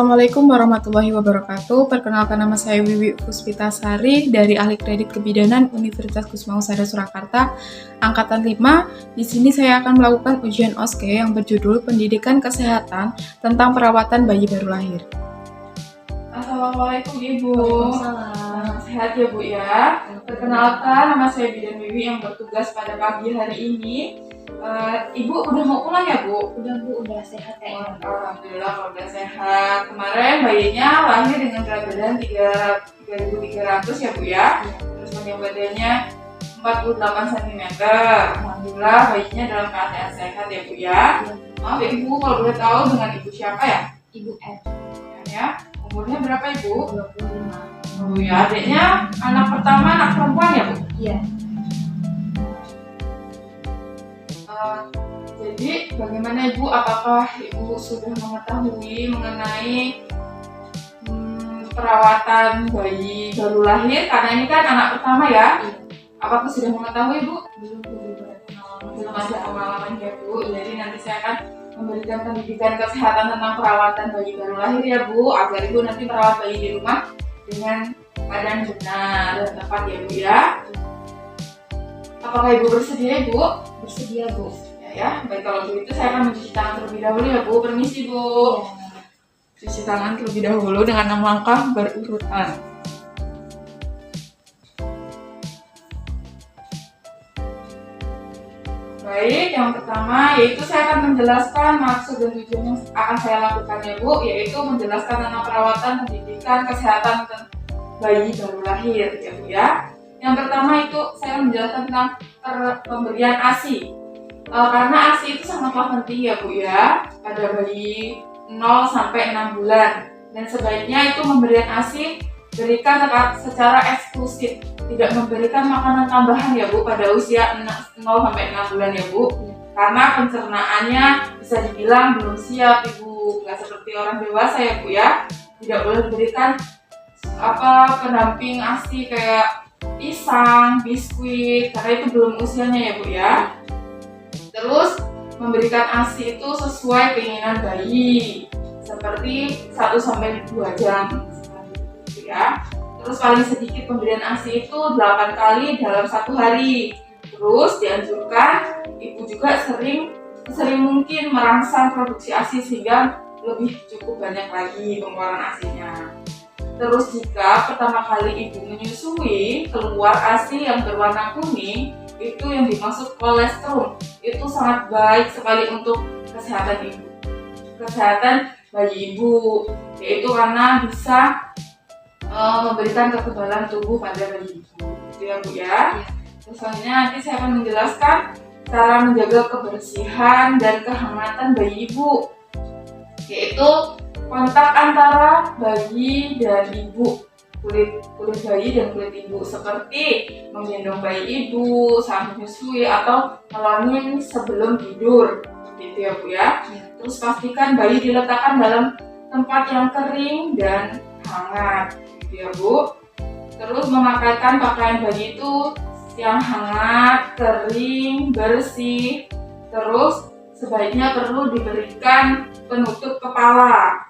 Assalamualaikum warahmatullahi wabarakatuh. Perkenalkan, nama saya Wiwi Puspitasari dari Ahli Kredit Kebidanan Universitas Kusuma Surakarta, Angkatan 5. Di sini saya akan melakukan ujian OSKE yang berjudul Pendidikan Kesehatan tentang Perawatan Bayi Baru Lahir. Assalamualaikum Ibu. Waalaikumsalam. Sehat ya Bu ya. Perkenalkan, nama saya Bidan Wiwi yang bertugas pada pagi hari ini. Ibu udah mau pulang ya Bu? Udah Bu, udah sehat ya. Alhamdulillah kalau udah sehat. Kemarin bayinya lahir dengan berat badan 3.300 ya Bu ya. Terus panjang badannya 48 cm. Alhamdulillah bayinya dalam keadaan sehat ya Bu ya. Maaf Ibu, kalau boleh tahu dengan Ibu siapa ya? Ibu F. Ya. Umurnya berapa Ibu? 25. Oh ya, adiknya anak pertama, anak perempuan ya Bu? Iya. Jadi bagaimana Ibu, apakah Ibu sudah mengetahui mengenai perawatan bayi baru lahir? Karena ini kan anak pertama ya. Iya. Apakah sudah mengetahui Ibu? Belum Ada pengalaman ya Bu. Jadi nanti saya akan memberikan pendidikan kesehatan tentang perawatan bayi baru lahir ya Bu, agar Ibu nanti merawat bayi di rumah dengan keadaan benar dan tepat ya Bu ya. Apakah Ibu bersedia Ibu? Bersedia Bu. Ya, baik, kalau begitu saya akan mencuci tangan terlebih dahulu ya Bu. Permisi Bu. Cuci tangan terlebih dahulu dengan 6 langkah berurutan. Baik, yang pertama yaitu saya akan menjelaskan maksud dan tujuan yang akan saya lakukan ya Bu, yaitu menjelaskan tentang perawatan pendidikan kesehatan bayi baru lahir ya Bu ya. Yang pertama itu saya menjelaskan tentang pemberian ASI. Karena ASI itu sangatlah penting ya Bu ya pada bayi 0 sampai 6 bulan, dan sebaiknya itu pemberian ASI berikan secara eksklusif, tidak memberikan makanan tambahan ya Bu pada usia 0 sampai 6 bulan ya Bu, karena pencernaannya bisa dibilang belum siap Ibu, nggak seperti orang dewasa ya Bu ya. Tidak boleh diberikan pendamping ASI kayak pisang, biskuit, karena itu belum usianya ya Bu ya. Terus memberikan ASI itu sesuai keinginan bayi, seperti 1-2 jam gitu ya. Terus paling sedikit pemberian ASI itu 8 kali dalam 1 hari. Terus dianjurkan Ibu juga sering mungkin merangsang produksi ASI sehingga lebih cukup banyak lagi pengeluaran ASI-nya. Terus jika pertama kali Ibu menyusui keluar ASI yang berwarna kuning, itu yang dimaksud kolestrum. Itu sangat baik sekali untuk kesehatan Ibu, kesehatan bayi Ibu, yaitu karena bisa memberikan kekebalan tubuh pada bayi Ibu, gitu ya Bu ya. Terus selanjutnya nanti saya akan menjelaskan cara menjaga kebersihan dan kehangatan bayi Ibu, yaitu kontak antara bayi dan Ibu, kulit bayi dan kulit Ibu, seperti menggendong bayi Ibu saat menyusui atau melonin sebelum tidur, gitu ya Bu ya. Terus pastikan bayi diletakkan dalam tempat yang kering dan hangat, gitu ya Bu. Terus memakaikan pakaian bayi itu yang hangat, kering, bersih. Terus sebaiknya perlu diberikan penutup kepala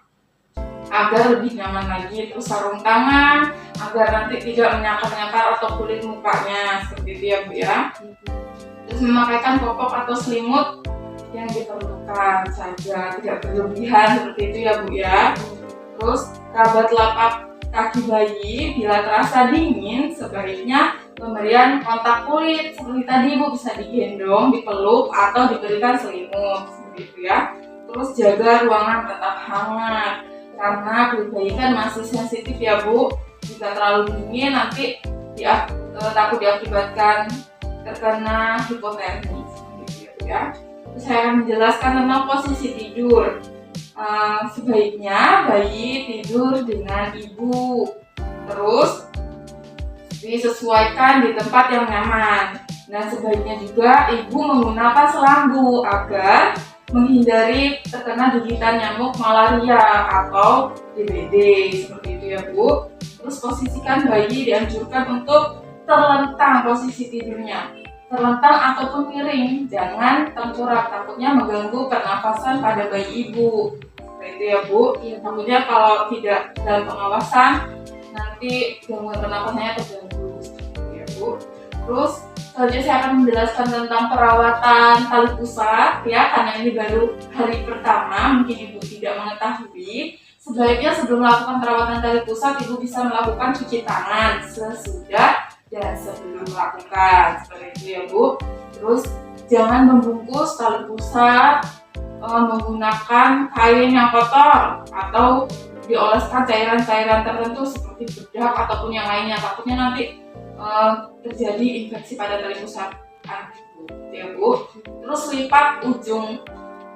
agar lebih nyaman lagi. Terus sarung tangan agar nanti tidak menyakar-nyakar atau kulit mukanya, seperti itu ya Bu ya. Terus memakaikan popok atau selimut yang diperlukan saja, tidak berlebihan, seperti itu ya Bu ya. Terus kerabat telapak kaki bayi bila terasa dingin, sebaiknya pemberian kontak kulit seperti tadi Bu, bisa digendong, dipeluk atau diberikan selimut, seperti itu ya. Terus jaga ruangan tetap hangat, karena kulit bayi kan masih sensitif ya Bu. Jika terlalu dingin nanti takut diakibatkan terkena hipotermi, gitu ya. Terus saya akan menjelaskan tentang posisi tidur. Sebaiknya bayi tidur dengan Ibu, terus disesuaikan di tempat yang nyaman. Dan sebaiknya juga Ibu menggunakan selambu agar menghindari terkena gigitan nyamuk malaria atau DBD, seperti itu ya Bu. Terus posisikan bayi dianjurkan untuk terlentang posisi tidurnya, terlentang ataupun miring, jangan tengkurap, takutnya mengganggu pernafasan pada bayi Ibu. Seperti itu ya Bu. Iya, Bu. Takutnya kalau tidak dalam pengawasan nanti gangguan pernapasannya terganggu seperti itu ya Bu. Terus selanjutnya saya akan menjelaskan tentang perawatan tali pusat ya, karena ini baru hari pertama, mungkin Ibu tidak mengetahui. Sebaiknya sebelum melakukan perawatan tali pusat, Ibu bisa melakukan cuci tangan sesudah dan sebelum melakukan, seperti itu ya Bu. Terus jangan membungkus tali pusat menggunakan kain yang kotor atau dioleskan cairan-cairan tertentu seperti bedak ataupun yang lainnya, takutnya nanti terjadi infeksi pada tali pusat ya Bu. Terus lipat ujung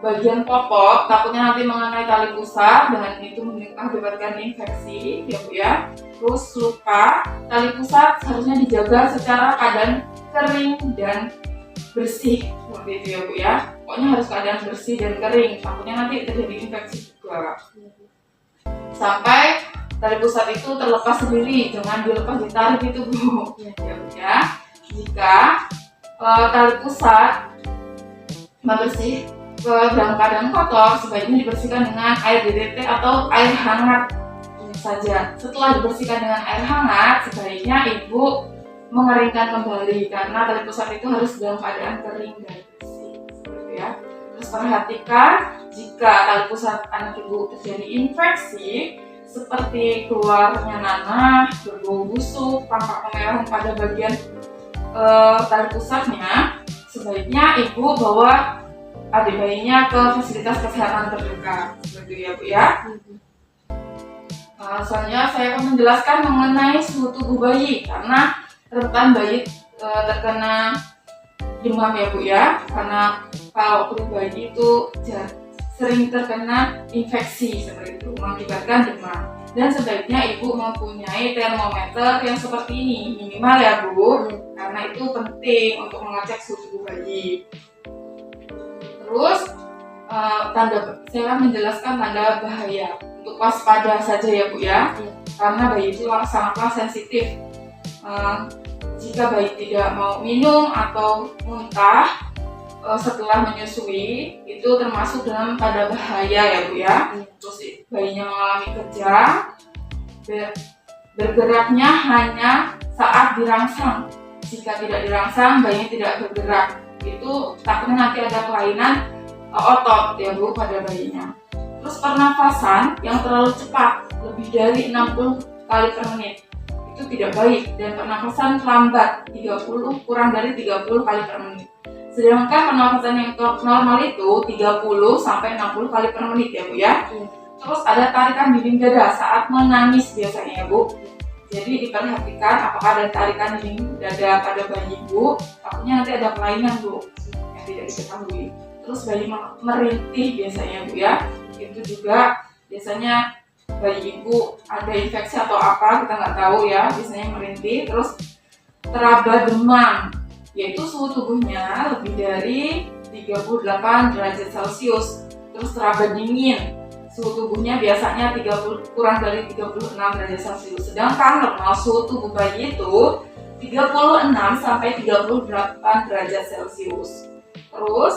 bagian popok, takutnya nanti mengenai tali pusat dan itu mengakibatkan infeksi ya Bu ya. Terus lupa, tali pusat harusnya dijaga secara keadaan kering dan bersih seperti itu ya Bu ya. Pokoknya harus keadaan bersih dan kering, takutnya nanti terjadi infeksi juga. Sampai tali pusat itu terlepas sendiri, jangan dilepas ditarik itu Bu ya Bu ya. Jika tali pusat bersih dalam keadaan kotor, sebaiknya dibersihkan dengan air DDT atau air hangat saja. Setelah dibersihkan dengan air hangat, sebaiknya Ibu mengeringkan kembali karena tali pusat itu harus dalam keadaan kering dan bersih, seperti ya. Terus perhatikan jika tali pusat anak Ibu terjadi infeksi seperti keluarnya nanah, berbau busuk, tampak kemerahan pada bagian tali pusatnya, sebaiknya Ibu bawa adik bayinya ke fasilitas kesehatan terdekat, seperti ya Bu ya. Selanjutnya saya akan menjelaskan mengenai suhu tubuh bayi karena rentan bayi terkena demam ya Bu ya, karena kalau kulit bayi itu sering terkena infeksi seperti itu mengakibatkan demam. Dan sebaiknya Ibu mempunyai termometer yang seperti ini minimal ya Bu, karena itu penting untuk mengecek suhu tubuh bayi. Terus saya akan menjelaskan tanda bahaya untuk waspada saja ya Bu ya, karena bayi itu sangatlah sensitif. Jika bayi tidak mau minum atau muntah setelah menyusui, itu termasuk dalam tanda bahaya ya Bu ya. Terus bayinya mengalami kejang, bergeraknya hanya saat dirangsang. Jika tidak dirangsang, bayinya tidak bergerak. Itu takutnya nanti ada kelainan otot ya Bu pada bayinya. Terus pernafasan yang terlalu cepat, lebih dari 60 kali per menit, itu tidak baik. Dan pernafasan lambat, 30 kurang dari 30 kali per menit. Sedangkan pernafasan yang normal itu 30 sampai 60 kali per menit ya Bu ya. Terus ada tarikan dinding dada saat menangis biasanya ya Bu. Jadi diperhatikan apakah ada tarikan dinding dada pada bayi Ibu, takutnya nanti ada kelainan Bu yang tidak diketahui. Terus bayi merintih biasanya Bu ya, itu juga biasanya bayi Ibu ada infeksi atau apa kita nggak tahu ya, biasanya merintih. Terus teraba demam, yaitu suhu tubuhnya lebih dari 38 derajat Celcius. Terus teraba dingin, suhu tubuhnya biasanya kurang dari 36 derajat Celcius. Sedangkan normal suhu tubuh bayi itu 36 sampai 38 derajat Celcius. Terus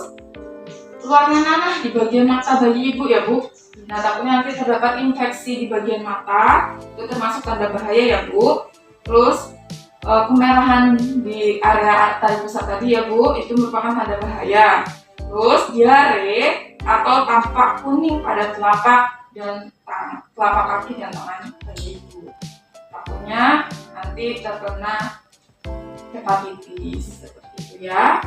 keluarnya nanah di bagian mata bayi Ibu ya Bu. Nah, takutnya nanti terdapat infeksi di bagian mata, itu termasuk tanda bahaya ya Bu. Terus kemerahan di area tali pusat tadi ya Bu, itu merupakan tanda bahaya. Terus diare atau tampak kuning pada telapak kaki dan tangan bayi Ibu. Takutnya nanti terkena hepatitis seperti itu ya.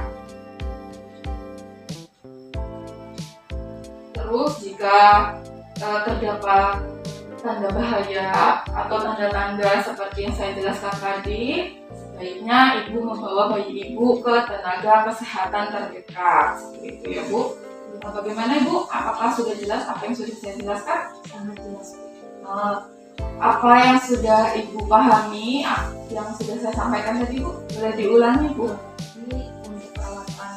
Terus jika terdapat tanda bahaya atau tanda-tanda seperti yang saya jelaskan tadi, sebaiknya Ibu membawa bayi Ibu ke tenaga kesehatan terdekat, seperti itu ya Bu. Bagaimana Ibu? Apakah sudah jelas apa yang sudah saya jelaskan? Sangat jelas. Apa yang sudah Ibu pahami, yang sudah saya sampaikan tadi Bu, boleh diulangi Bu? Jadi untuk perawatan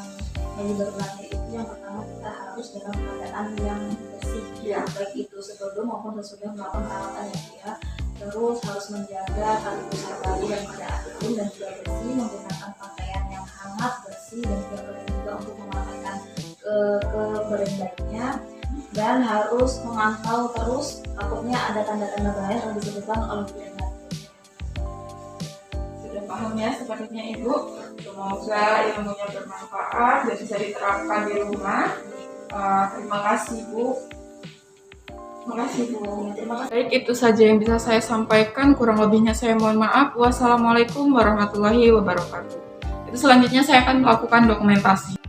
bayi baru lahir itu yang pertama kita harus dalam keadaan yang bersih, Ya. baik itu sebelum maupun sesudah melakukan perawatan ya. Terus harus menjaga tali pusat bayi dalam keadaan kering dan juga bersih, menggunakan pakaian yang hangat, bersih dan juga kering juga untuk memakaikan ke badan bayinya. dan harus memantau terus, takutnya ada tanda-tanda bahaya yang disebutkan oleh Bu Yana. Sudah paham ya sepertinya Ibu? Semoga ilmunya bermanfaat dan bisa diterapkan di rumah. Terima kasih Bu. Terima kasih Bu. Terima kasih. Baik, itu saja yang bisa saya sampaikan. Kurang lebihnya saya mohon maaf. Wassalamualaikum warahmatullahi wabarakatuh. Itu selanjutnya saya akan melakukan dokumentasi.